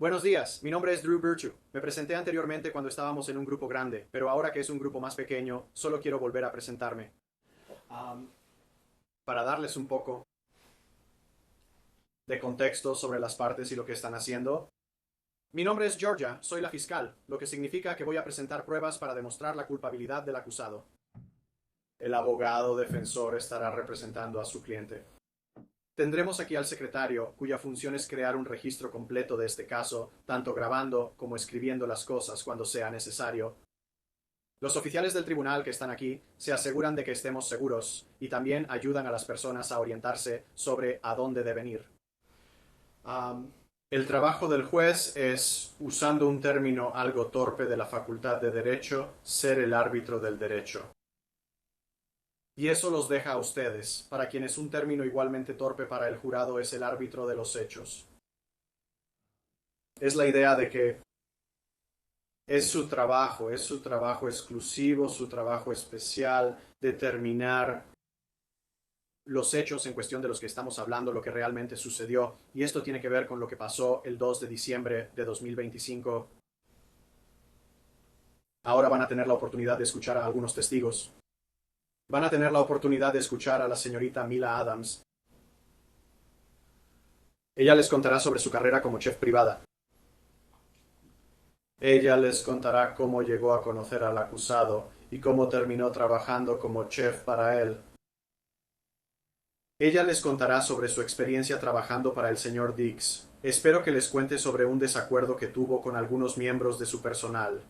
Buenos días, mi nombre es Drew Virtue. Me presenté anteriormente cuando estábamos en un grupo grande, pero ahora que es un grupo más pequeño, solo quiero volver a presentarme. Am, para darles un poco de contexto sobre las partes y lo que están haciendo. Mi nombre es Georgia, soy la fiscal, lo que significa que voy a presentar pruebas para demostrar la culpabilidad del acusado. El abogado defensor estará representando a su cliente. Tendremos aquí al secretario, cuya función es crear un registro completo de este caso, tanto grabando como escribiendo las cosas cuando sea necesario. Los oficiales del tribunal que están aquí se aseguran de que estemos seguros y también ayudan a las personas a orientarse sobre a dónde deben ir. El trabajo del juez es, usando un término algo torpe de la Facultad de Derecho, ser el árbitro del derecho. Y eso los deja a ustedes, para quienes un término igualmente torpe para el jurado es el árbitro de los hechos. Es la idea de que es su trabajo exclusivo, su trabajo especial, determinar los hechos en cuestión de los que estamos hablando, lo que realmente sucedió. Y esto tiene que ver con lo que pasó el 2 de diciembre de 2025. Ahora van a tener la oportunidad de escuchar a algunos testigos. Van a tener la oportunidad de escuchar a la señorita Mila Adams. Ella les contará sobre su carrera como chef privada. Ella les contará cómo llegó a conocer al acusado y cómo terminó trabajando como chef para él. Ella les contará sobre su experiencia trabajando para el señor Dix. Espero que les cuente sobre un desacuerdo que tuvo con algunos miembros de su personal.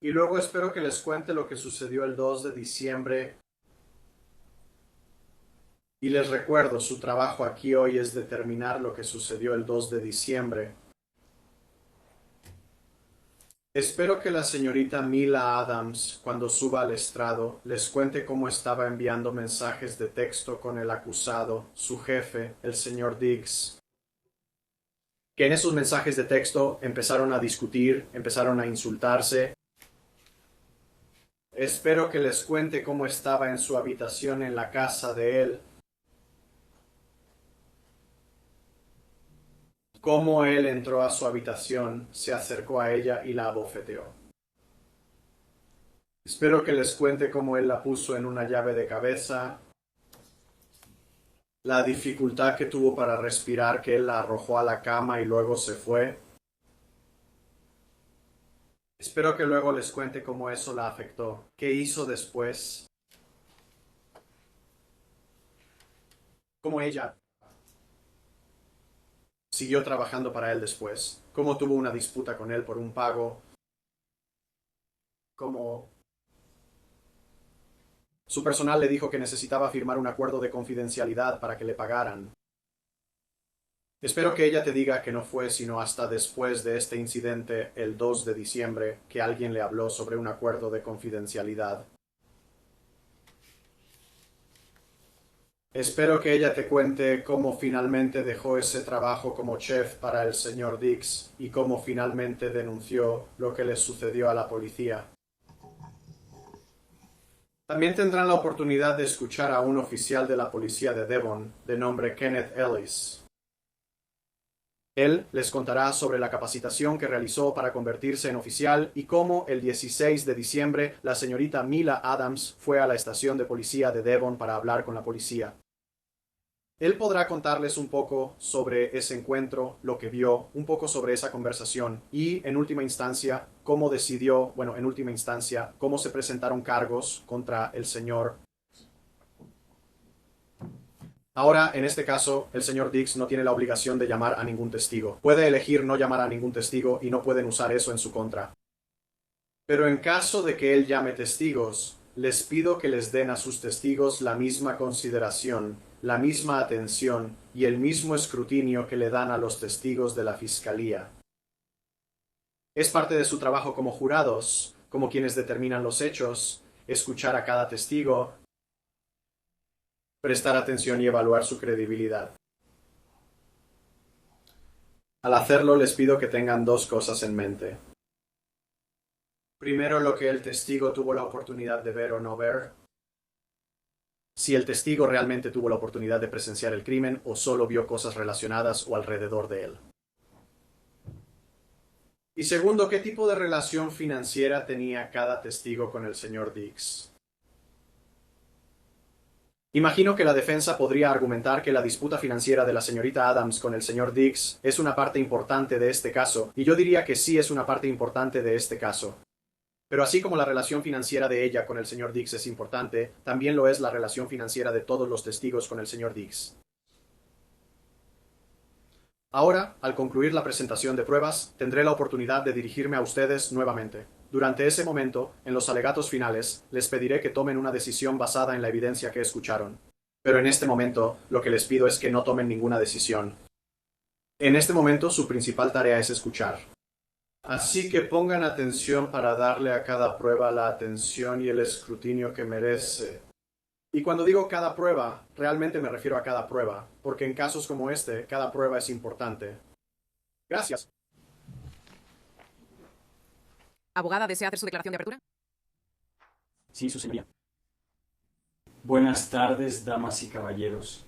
Y luego espero que les cuente lo que sucedió el 2 de diciembre. Y les recuerdo, su trabajo aquí hoy es determinar lo que sucedió el 2 de diciembre. Espero que la señorita Mila Adams, cuando suba al estrado, les cuente cómo estaba enviando mensajes de texto con el acusado, su jefe, el señor Diggs. Que en esos mensajes de texto empezaron a discutir, empezaron a insultarse. Espero que les cuente cómo estaba en su habitación en la casa de él. Cómo él entró a su habitación, se acercó a ella y la abofeteó. Espero que les cuente cómo él la puso en una llave de cabeza, la dificultad que tuvo para respirar, que él la arrojó a la cama y luego se fue. Espero que luego les cuente cómo eso la afectó, qué hizo después, cómo ella siguió trabajando para él después, cómo tuvo una disputa con él por un pago, cómo su personal le dijo que necesitaba firmar un acuerdo de confidencialidad para que le pagaran. Espero que ella te diga que no fue sino hasta después de este incidente, el 2 de diciembre, que alguien le habló sobre un acuerdo de confidencialidad. Espero que ella te cuente cómo finalmente dejó ese trabajo como chef para el señor Dix y cómo finalmente denunció lo que le sucedió a la policía. También tendrán la oportunidad de escuchar a un oficial de la policía de Devon, de nombre Kenneth Ellis. Él les contará sobre la capacitación que realizó para convertirse en oficial y cómo el 16 de diciembre la señorita Mila Adams fue a la estación de policía de Devon para hablar con la policía. Él podrá contarles un poco sobre ese encuentro, lo que vio, un poco sobre esa conversación y, en última instancia, cómo decidió, cómo se presentaron cargos contra el señor. Ahora, en este caso, el señor Dix no tiene la obligación de llamar a ningún testigo. Puede elegir no llamar a ningún testigo y no pueden usar eso en su contra. Pero en caso de que él llame testigos, les pido que les den a sus testigos la misma consideración, la misma atención y el mismo escrutinio que le dan a los testigos de la fiscalía. Es parte de su trabajo como jurados, como quienes determinan los hechos, escuchar a cada testigo, prestar atención y evaluar su credibilidad. Al hacerlo, les pido que tengan dos cosas en mente. Primero, lo que el testigo tuvo la oportunidad de ver o no ver. Si el testigo realmente tuvo la oportunidad de presenciar el crimen o solo vio cosas relacionadas o alrededor de él. Y segundo, ¿qué tipo de relación financiera tenía cada testigo con el señor Diggs? Imagino que la defensa podría argumentar que la disputa financiera de la señorita Adams con el señor Diggs es una parte importante de este caso, y yo diría que sí es una parte importante de este caso. Pero así como la relación financiera de ella con el señor Diggs es importante, también lo es la relación financiera de todos los testigos con el señor Diggs. Ahora, al concluir la presentación de pruebas, tendré la oportunidad de dirigirme a ustedes nuevamente. Durante ese momento, en los alegatos finales, les pediré que tomen una decisión basada en la evidencia que escucharon. Pero en este momento, lo que les pido es que no tomen ninguna decisión. En este momento, su principal tarea es escuchar. Así que pongan atención para darle a cada prueba la atención y el escrutinio que merece. Y cuando digo cada prueba, realmente me refiero a cada prueba, porque en casos como este, cada prueba es importante. Gracias. Abogada, ¿desea hacer su declaración de apertura? Sí, su señoría. Buenas tardes, damas y caballeros.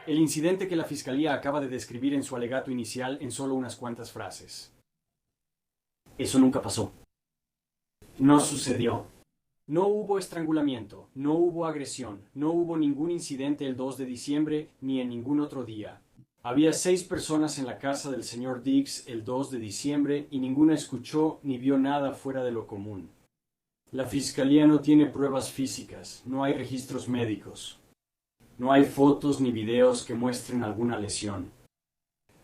El incidente que la Fiscalía acaba de describir en su alegato inicial en solo unas cuantas frases. Eso nunca pasó. No sucedió. No hubo estrangulamiento, no hubo agresión, no hubo ningún incidente el 2 de diciembre ni en ningún otro día. Había 6 personas en la casa del señor Diggs el 2 de diciembre y ninguna escuchó ni vio nada fuera de lo común. La Fiscalía no tiene pruebas físicas, no hay registros médicos. No hay fotos ni videos que muestren alguna lesión.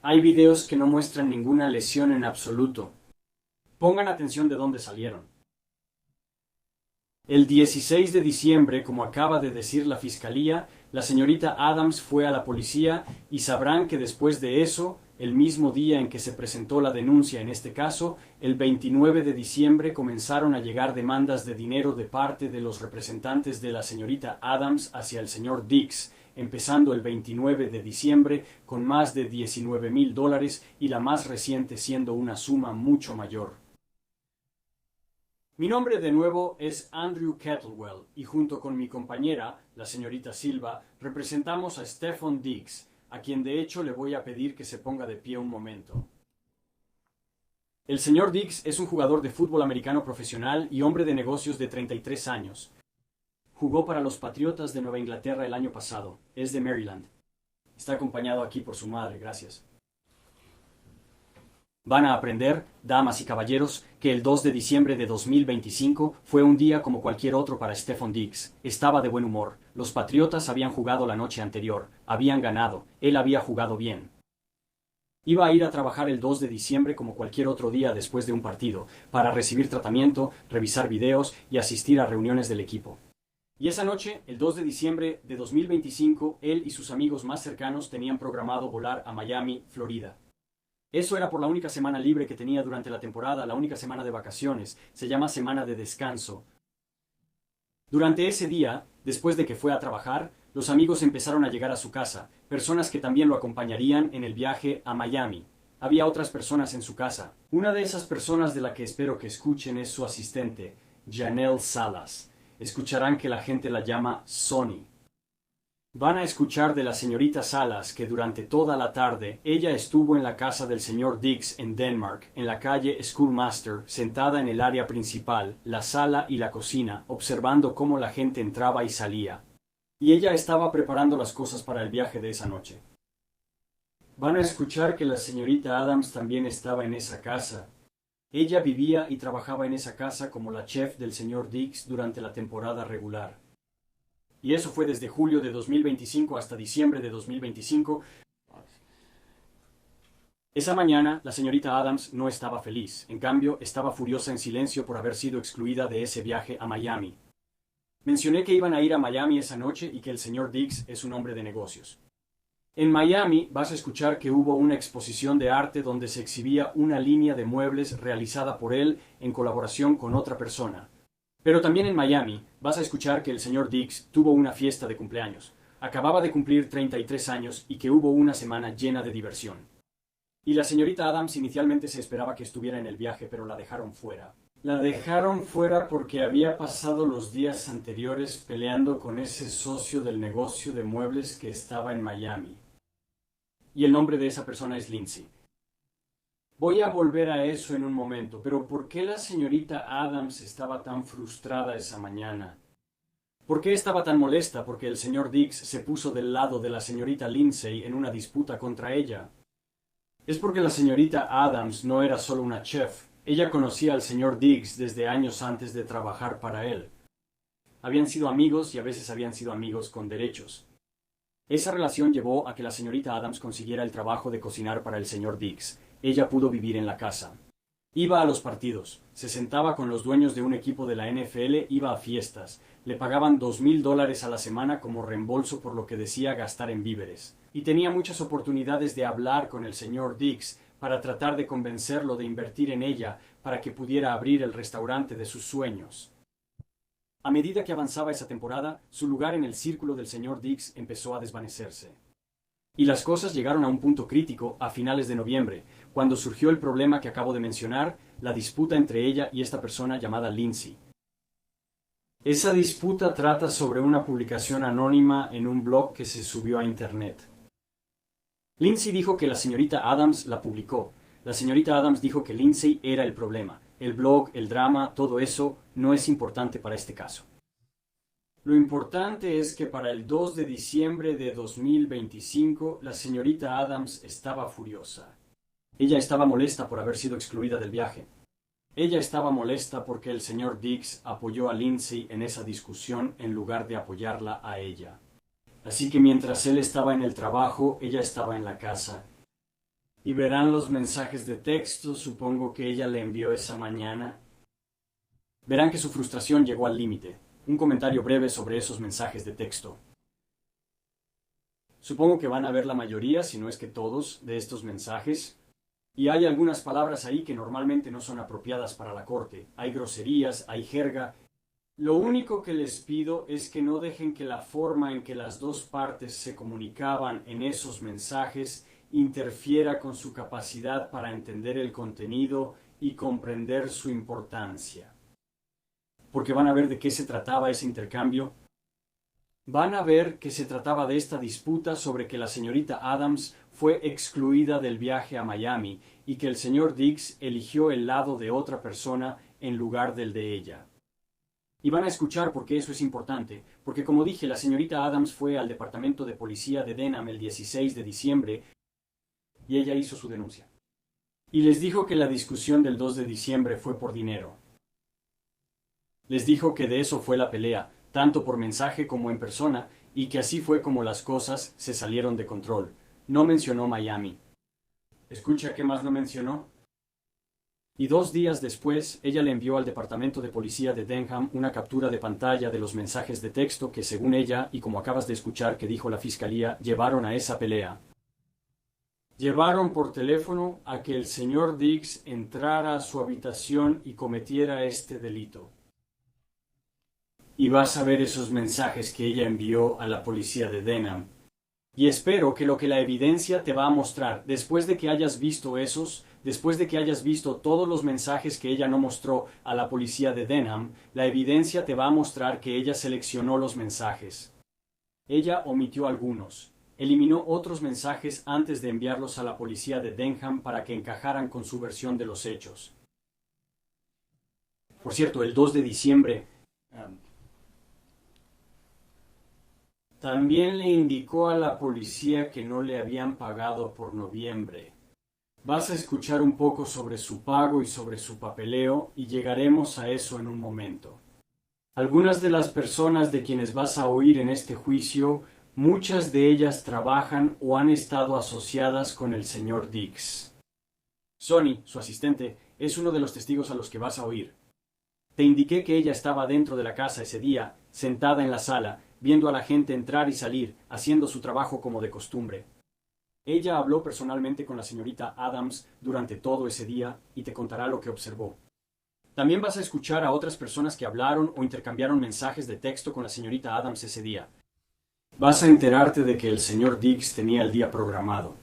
Hay videos que no muestran ninguna lesión en absoluto. Pongan atención de dónde salieron. El 16 de diciembre, como acaba de decir la Fiscalía, la señorita Adams fue a la policía y sabrán que después de eso, el mismo día en que se presentó la denuncia en este caso, el 29 de diciembre comenzaron a llegar demandas de dinero de parte de los representantes de la señorita Adams hacia el señor Diggs, empezando el 29 de diciembre con más de $19,000 y la más reciente siendo una suma mucho mayor. Mi nombre de nuevo es Andrew Kettlewell y junto con mi compañera, la señorita Silva, representamos a Stephon Diggs, a quien de hecho le voy a pedir que se ponga de pie un momento. El señor Diggs es un jugador de fútbol americano profesional y hombre de negocios de 33 años. Jugó para los Patriotas de Nueva Inglaterra el año pasado. Es de Maryland. Está acompañado aquí por su madre, gracias. Van a aprender, damas y caballeros, que el 2 de diciembre de 2025 fue un día como cualquier otro para Stephon Diggs. Estaba de buen humor. Los Patriotas habían jugado la noche anterior. Habían ganado. Él había jugado bien. Iba a ir a trabajar el 2 de diciembre como cualquier otro día después de un partido, para recibir tratamiento, revisar videos y asistir a reuniones del equipo. Y esa noche, el 2 de diciembre de 2025, él y sus amigos más cercanos tenían programado volar a Miami, Florida. Eso era por la única semana libre que tenía durante la temporada, la única semana de vacaciones. Se llama semana de descanso. Durante ese día, después de que fue a trabajar, los amigos empezaron a llegar a su casa, personas que también lo acompañarían en el viaje a Miami. Había otras personas en su casa. Una de esas personas de la que espero que escuchen es su asistente, Janelle Salas. Escucharán que la gente la llama Sonny. Van a escuchar de la señorita Salas que durante toda la tarde ella estuvo en la casa del señor Diggs en Denmark, en la calle Schoolmaster, sentada en el área principal, la sala y la cocina, observando cómo la gente entraba y salía. Y ella estaba preparando las cosas para el viaje de esa noche. Van a escuchar que la señorita Adams también estaba en esa casa. Ella vivía y trabajaba en esa casa como la chef del señor Diggs durante la temporada regular. Y eso fue desde julio de 2025 hasta diciembre de 2025. Esa mañana, la señorita Adams no estaba feliz. En cambio, estaba furiosa en silencio por haber sido excluida de ese viaje a Miami. Mencioné que iban a ir a Miami esa noche y que el señor Diggs es un hombre de negocios. En Miami vas a escuchar que hubo una exposición de arte donde se exhibía una línea de muebles realizada por él en colaboración con otra persona. Pero también en Miami vas a escuchar que el señor Diggs tuvo una fiesta de cumpleaños. Acababa de cumplir 33 años y que hubo una semana llena de diversión. Y la señorita Adams inicialmente se esperaba que estuviera en el viaje, pero la dejaron fuera. La dejaron fuera porque había pasado los días anteriores peleando con ese socio del negocio de muebles que estaba en Miami. Y el nombre de esa persona es Lindsay. Voy a volver a eso en un momento, pero ¿por qué la señorita Adams estaba tan frustrada esa mañana? ¿Por qué estaba tan molesta porque el señor Diggs se puso del lado de la señorita Lindsay en una disputa contra ella? Es porque la señorita Adams no era solo una chef. Ella conocía al señor Diggs desde años antes de trabajar para él. Habían sido amigos y a veces habían sido amigos con derechos. Esa relación llevó a que la señorita Adams consiguiera el trabajo de cocinar para el señor Diggs. Ella pudo vivir en la casa. Iba a los partidos, se sentaba con los dueños de un equipo de la NFL, iba a fiestas, le pagaban $2,000 a la semana como reembolso por lo que decía gastar en víveres, y tenía muchas oportunidades de hablar con el señor Diggs para tratar de convencerlo de invertir en ella para que pudiera abrir el restaurante de sus sueños. A medida que avanzaba esa temporada, su lugar en el círculo del señor Diggs empezó a desvanecerse. Y las cosas llegaron a un punto crítico a finales de noviembre, cuando surgió el problema que acabo de mencionar, la disputa entre ella y esta persona llamada Lindsay. Esa disputa trata sobre una publicación anónima en un blog que se subió a Internet. Lindsay dijo que la señorita Adams la publicó. La señorita Adams dijo que Lindsay era el problema. El blog, el drama, todo eso no es importante para este caso. Lo importante es que para el 2 de diciembre de 2025, la señorita Adams estaba furiosa. Ella estaba molesta por haber sido excluida del viaje. Ella estaba molesta porque el señor Diggs apoyó a Lindsay en esa discusión en lugar de apoyarla a ella. Así que mientras él estaba en el trabajo, ella estaba en la casa. Y verán los mensajes de texto, supongo que ella le envió esa mañana. Verán que su frustración llegó al límite. Un comentario breve sobre esos mensajes de texto. Supongo que van a ver la mayoría, si no es que todos, de estos mensajes. Y hay algunas palabras ahí que normalmente no son apropiadas para la corte. Hay groserías, hay jerga. Lo único que les pido es que no dejen que la forma en que las dos partes se comunicaban en esos mensajes interfiera con su capacidad para entender el contenido y comprender su importancia. Porque van a ver de qué se trataba ese intercambio. Van a ver que se trataba de esta disputa sobre que la señorita Adams fue excluida del viaje a Miami y que el señor Diggs eligió el lado de otra persona en lugar del de ella. Y van a escuchar por qué eso es importante, porque como dije, la señorita Adams fue al departamento de policía de Denham el 16 de diciembre y ella hizo su denuncia. Y les dijo que la discusión del 2 de diciembre fue por dinero. Les dijo que de eso fue la pelea, tanto por mensaje como en persona, y que así fue como las cosas se salieron de control. No mencionó Miami. ¿Escucha qué más no mencionó? Y 2 días después, ella le envió al departamento de policía de Denham una captura de pantalla de los mensajes de texto que, según ella, y como acabas de escuchar que dijo la fiscalía, llevaron a esa pelea. Llevaron por teléfono a que el señor Diggs entrara a su habitación y cometiera este delito. Y vas a ver esos mensajes que ella envió a la policía de Denham. Y espero que lo que la evidencia te va a mostrar, después de que hayas visto esos, después de que hayas visto todos los mensajes que ella no mostró a la policía de Denham, la evidencia te va a mostrar que ella seleccionó los mensajes. Ella omitió algunos. Eliminó otros mensajes antes de enviarlos a la policía de Denham para que encajaran con su versión de los hechos. Por cierto, el 2 de diciembre... También le indicó a la policía que no le habían pagado por noviembre. Vas a escuchar un poco sobre su pago y sobre su papeleo y llegaremos a eso en un momento. Algunas de las personas de quienes vas a oír en este juicio, muchas de ellas trabajan o han estado asociadas con el señor Diggs. Sonny, su asistente, es uno de los testigos a los que vas a oír. Te indiqué que ella estaba dentro de la casa ese día, sentada en la sala, viendo a la gente entrar y salir, haciendo su trabajo como de costumbre. Ella habló personalmente con la señorita Adams durante todo ese día y te contará lo que observó. También vas a escuchar a otras personas que hablaron o intercambiaron mensajes de texto con la señorita Adams ese día. Vas a enterarte de que el señor Diggs tenía el día programado.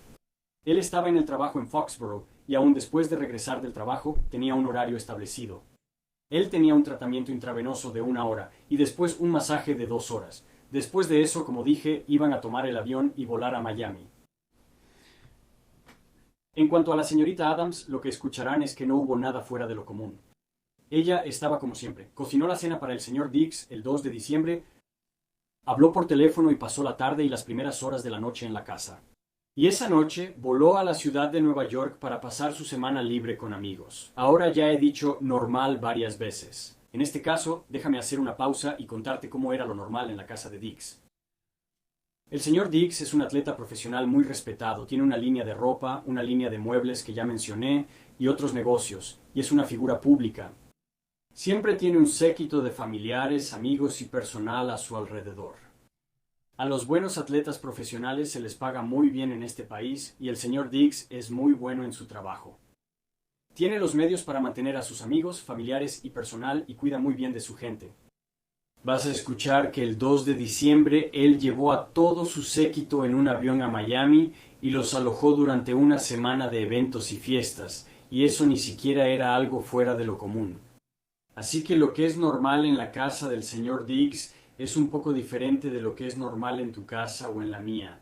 Él estaba en el trabajo en Foxborough y aún después de regresar del trabajo tenía un horario establecido. Él tenía un tratamiento intravenoso de 1 hora y después un masaje de 2 horas. Después de eso, como dije, iban a tomar el avión y volar a Miami. En cuanto a la señorita Adams, lo que escucharán es que no hubo nada fuera de lo común. Ella estaba como siempre. Cocinó la cena para el señor Diggs el 2 de diciembre, habló por teléfono y pasó la tarde y las primeras horas de la noche en la casa. Y esa noche voló a la ciudad de Nueva York para pasar su semana libre con amigos. Ahora ya he dicho normal varias veces. En este caso, déjame hacer una pausa y contarte cómo era lo normal en la casa de Diggs. El señor Diggs es un atleta profesional muy respetado, tiene una línea de ropa, una línea de muebles que ya mencioné y otros negocios, y es una figura pública. Siempre tiene un séquito de familiares, amigos y personal a su alrededor. A los buenos atletas profesionales se les paga muy bien en este país y el señor Diggs es muy bueno en su trabajo. Tiene los medios para mantener a sus amigos, familiares y personal y cuida muy bien de su gente. Vas a escuchar que el 2 de diciembre él llevó a todo su séquito en un avión a Miami y los alojó durante una semana de eventos y fiestas, y eso ni siquiera era algo fuera de lo común. Así que lo que es normal en la casa del señor Diggs es un poco diferente de lo que es normal en tu casa o en la mía.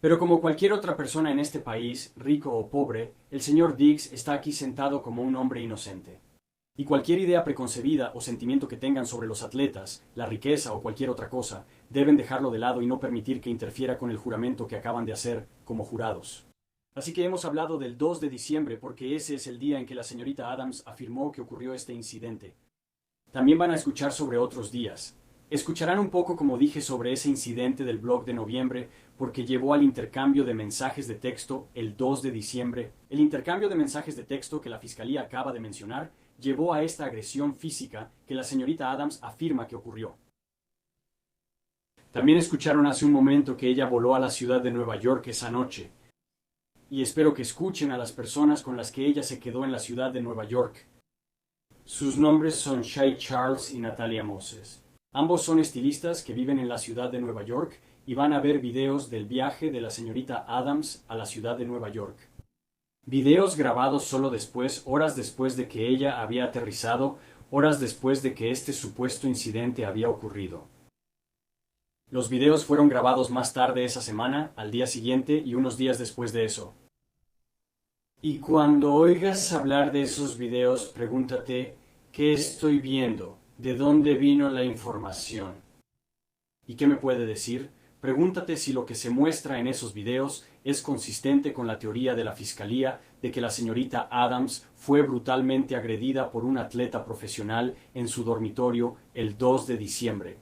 Pero como cualquier otra persona en este país, rico o pobre, el señor Diggs está aquí sentado como un hombre inocente. Y cualquier idea preconcebida o sentimiento que tengan sobre los atletas, la riqueza o cualquier otra cosa, deben dejarlo de lado y no permitir que interfiera con el juramento que acaban de hacer como jurados. Así que hemos hablado del 2 de diciembre porque ese es el día en que la señorita Adams afirmó que ocurrió este incidente. También van a escuchar sobre otros días. Escucharán un poco, como dije, sobre ese incidente del blog de noviembre porque llevó al intercambio de mensajes de texto el 2 de diciembre. El intercambio de mensajes de texto que la Fiscalía acaba de mencionar llevó a esta agresión física que la señorita Adams afirma que ocurrió. También escucharon hace un momento que ella voló a la ciudad de Nueva York esa noche. Y espero que escuchen a las personas con las que ella se quedó en la ciudad de Nueva York. Sus nombres son Shay Charles y Natalia Moses. Ambos son estilistas que viven en la ciudad de Nueva York y van a ver videos del viaje de la señorita Adams a la ciudad de Nueva York. Videos grabados solo después, horas después de que ella había aterrizado, horas después de que este supuesto incidente había ocurrido. Los videos fueron grabados más tarde esa semana, al día siguiente y unos días después de eso. Y cuando oigas hablar de esos videos, pregúntate, ¿qué estoy viendo? ¿De dónde vino la información? ¿Y qué me puede decir? Pregúntate si lo que se muestra en esos videos es consistente con la teoría de la Fiscalía de que la señorita Adams fue brutalmente agredida por un atleta profesional en su dormitorio el 2 de diciembre.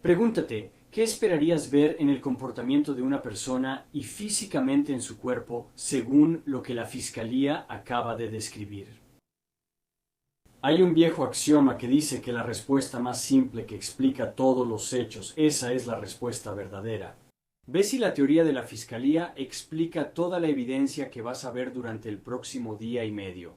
Pregúntate, ¿qué esperarías ver en el comportamiento de una persona y físicamente en su cuerpo según lo que la Fiscalía acaba de describir? Hay un viejo axioma que dice que la respuesta más simple que explica todos los hechos, esa es la respuesta verdadera. Ve si la teoría de la Fiscalía explica toda la evidencia que vas a ver durante el próximo día y medio.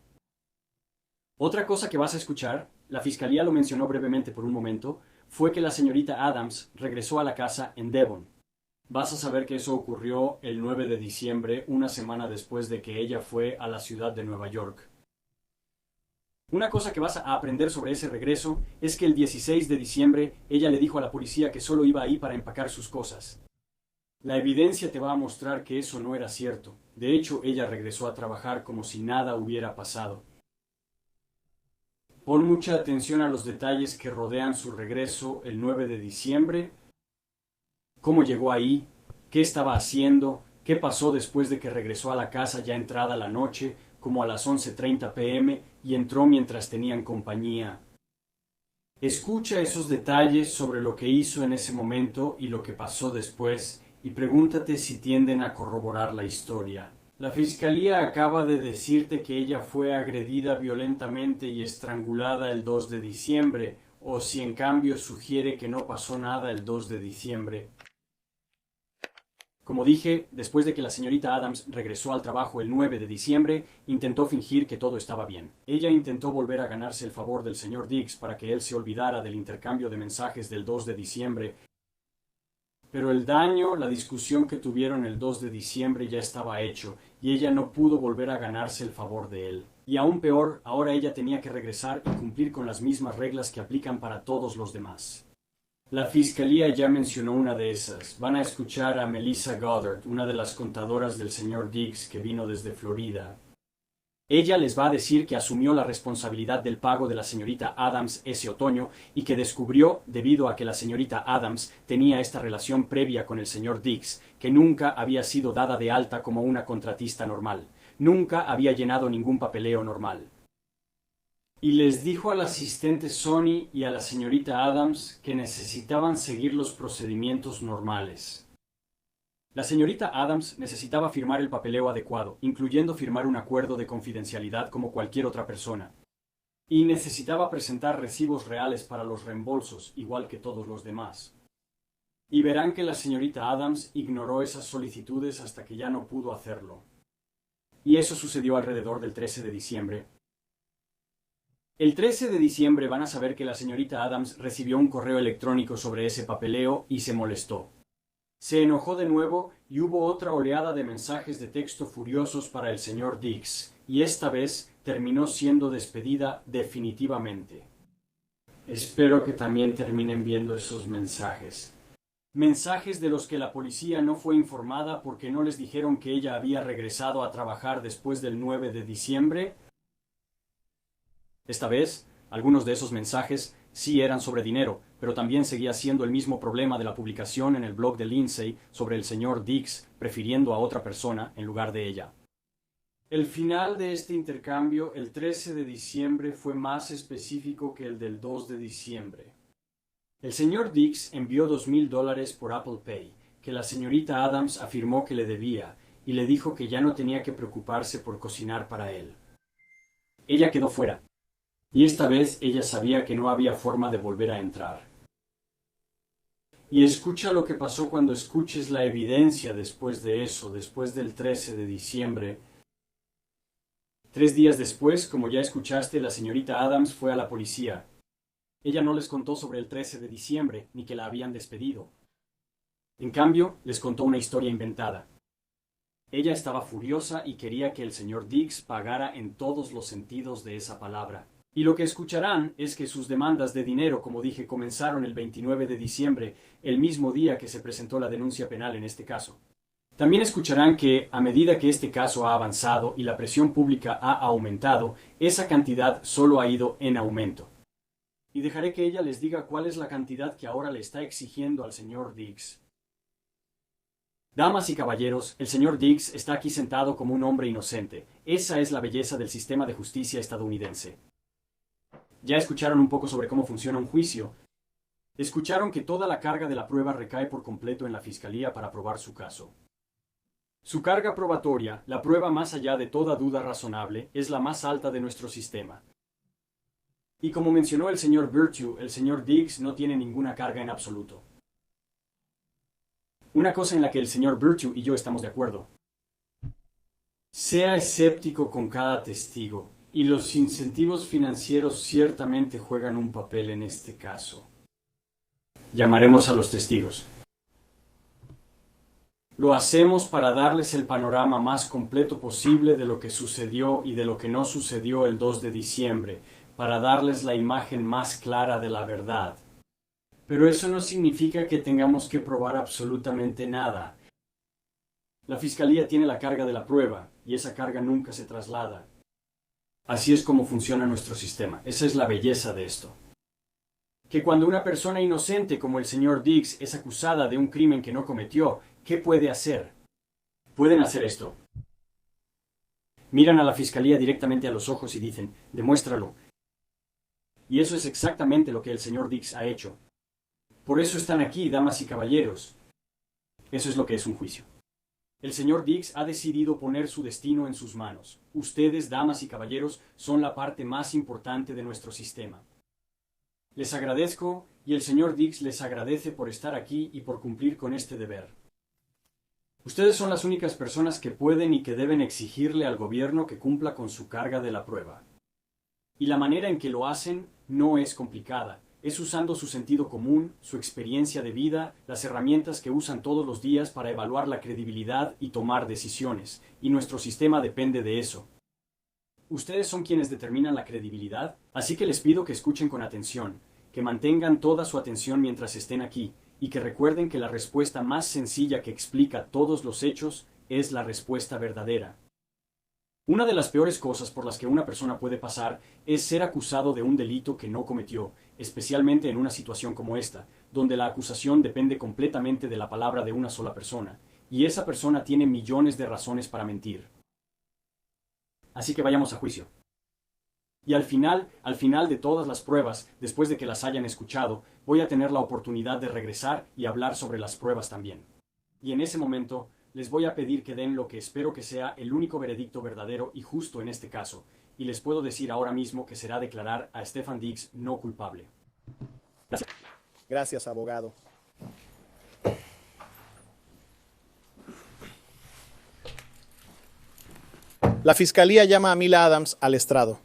Otra cosa que vas a escuchar, la Fiscalía lo mencionó brevemente por un momento, fue que la señorita Adams regresó a la casa en Devon. Vas a saber que eso ocurrió el 9 de diciembre, una semana después de que ella fue a la ciudad de Nueva York. Una cosa que vas a aprender sobre ese regreso es que el 16 de diciembre ella le dijo a la policía que solo iba ahí para empacar sus cosas. La evidencia te va a mostrar que eso no era cierto. De hecho, ella regresó a trabajar como si nada hubiera pasado. Pon mucha atención a los detalles que rodean su regreso el 9 de diciembre. ¿Cómo llegó ahí? ¿Qué estaba haciendo? ¿Qué pasó después de que regresó a la casa ya entrada la noche, como a las 11:30 p.m., y entró mientras tenían compañía? Escucha esos detalles sobre lo que hizo en ese momento y lo que pasó después, y pregúntate si tienden a corroborar la historia. La Fiscalía acaba de decirte que ella fue agredida violentamente y estrangulada el 2 de diciembre, o si en cambio sugiere que no pasó nada el 2 de diciembre. Como dije, después de que la señorita Adams regresó al trabajo el 9 de diciembre, intentó fingir que todo estaba bien. Ella intentó volver a ganarse el favor del señor Diggs para que él se olvidara del intercambio de mensajes del 2 de diciembre. Pero el daño, la discusión que tuvieron el 2 de diciembre ya estaba hecho, y ella no pudo volver a ganarse el favor de él. Y aún peor, ahora ella tenía que regresar y cumplir con las mismas reglas que aplican para todos los demás. La fiscalía ya mencionó una de esas. Van a escuchar a Melissa Goddard, una de las contadoras del señor Diggs que vino desde Florida. Ella les va a decir que asumió la responsabilidad del pago de la señorita Adams ese otoño y que descubrió, debido a que la señorita Adams tenía esta relación previa con el señor Diggs, que nunca había sido dada de alta como una contratista normal. Nunca había llenado ningún papeleo normal. Y les dijo al asistente Sonny y a la señorita Adams que necesitaban seguir los procedimientos normales. La señorita Adams necesitaba firmar el papeleo adecuado, incluyendo firmar un acuerdo de confidencialidad como cualquier otra persona. Y necesitaba presentar recibos reales para los reembolsos, igual que todos los demás. Y verán que la señorita Adams ignoró esas solicitudes hasta que ya no pudo hacerlo. Y eso sucedió alrededor del 13 de diciembre. El 13 de diciembre van a saber que la señorita Adams recibió un correo electrónico sobre ese papeleo y se molestó. Se enojó de nuevo y hubo otra oleada de mensajes de texto furiosos para el señor Diggs, y esta vez terminó siendo despedida definitivamente. Espero que también terminen viendo esos mensajes. Mensajes de los que la policía no fue informada porque no les dijeron que ella había regresado a trabajar después del 9 de diciembre. Esta vez, algunos de esos mensajes sí eran sobre dinero, pero también seguía siendo el mismo problema de la publicación en el blog de Lindsay sobre el señor Diggs prefiriendo a otra persona en lugar de ella. El final de este intercambio, el 13 de diciembre, fue más específico que el del 2 de diciembre. El señor Diggs envió $2,000 por Apple Pay, que la señorita Adams afirmó que le debía, y le dijo que ya no tenía que preocuparse por cocinar para él. Ella quedó fuera. Y esta vez ella sabía que no había forma de volver a entrar. Y escucha lo que pasó cuando escuches la evidencia después de eso, después del 13 de diciembre. 3 días después, como ya escuchaste, la señorita Adams fue a la policía. Ella no les contó sobre el 13 de diciembre, ni que la habían despedido. En cambio, les contó una historia inventada. Ella estaba furiosa y quería que el señor Diggs pagara en todos los sentidos de esa palabra. Y lo que escucharán es que sus demandas de dinero, como dije, comenzaron el 29 de diciembre, el mismo día que se presentó la denuncia penal en este caso. También escucharán que, a medida que este caso ha avanzado y la presión pública ha aumentado, esa cantidad solo ha ido en aumento. Y dejaré que ella les diga cuál es la cantidad que ahora le está exigiendo al señor Diggs. Damas y caballeros, el señor Diggs está aquí sentado como un hombre inocente. Esa es la belleza del sistema de justicia estadounidense. Ya escucharon un poco sobre cómo funciona un juicio. Escucharon que toda la carga de la prueba recae por completo en la fiscalía para probar su caso. Su carga probatoria, la prueba más allá de toda duda razonable, es la más alta de nuestro sistema. Y como mencionó el señor Virtue, el señor Diggs no tiene ninguna carga en absoluto. Una cosa en la que el señor Virtue y yo estamos de acuerdo. Sea escéptico con cada testigo. Y los incentivos financieros ciertamente juegan un papel en este caso. Llamaremos a los testigos. Lo hacemos para darles el panorama más completo posible de lo que sucedió y de lo que no sucedió el 2 de diciembre, para darles la imagen más clara de la verdad. Pero eso no significa que tengamos que probar absolutamente nada. La fiscalía tiene la carga de la prueba, y esa carga nunca se traslada. Así es como funciona nuestro sistema. Esa es la belleza de esto. Que cuando una persona inocente como el señor Diggs es acusada de un crimen que no cometió, ¿qué puede hacer? Pueden hacer esto. Miran a la fiscalía directamente a los ojos y dicen, demuéstralo. Y eso es exactamente lo que el señor Diggs ha hecho. Por eso están aquí, damas y caballeros. Eso es lo que es un juicio. El señor Diggs ha decidido poner su destino en sus manos. Ustedes, damas y caballeros, son la parte más importante de nuestro sistema. Les agradezco y el señor Diggs les agradece por estar aquí y por cumplir con este deber. Ustedes son las únicas personas que pueden y que deben exigirle al gobierno que cumpla con su carga de la prueba. Y la manera en que lo hacen no es complicada. Es usando su sentido común, su experiencia de vida, las herramientas que usan todos los días para evaluar la credibilidad y tomar decisiones, y nuestro sistema depende de eso. Ustedes son quienes determinan la credibilidad, así que les pido que escuchen con atención. que mantengan toda su atención mientras estén aquí, y que recuerden que la respuesta más sencilla que explica todos los hechos es la respuesta verdadera. Una de las peores cosas por las que una persona puede pasar es ser acusado de un delito que no cometió, especialmente en una situación como esta, donde la acusación depende completamente de la palabra de una sola persona, y esa persona tiene millones de razones para mentir. Así que vayamos a juicio. Y al final de todas las pruebas, después de que las hayan escuchado, voy a tener la oportunidad de regresar y hablar sobre las pruebas también. Y en ese momento, les voy a pedir que den lo que espero que sea el único veredicto verdadero y justo en este caso, y les puedo decir ahora mismo que será declarar a Stefan Diggs no culpable. Gracias. Gracias, abogado. La fiscalía llama a Mila Adams al estrado.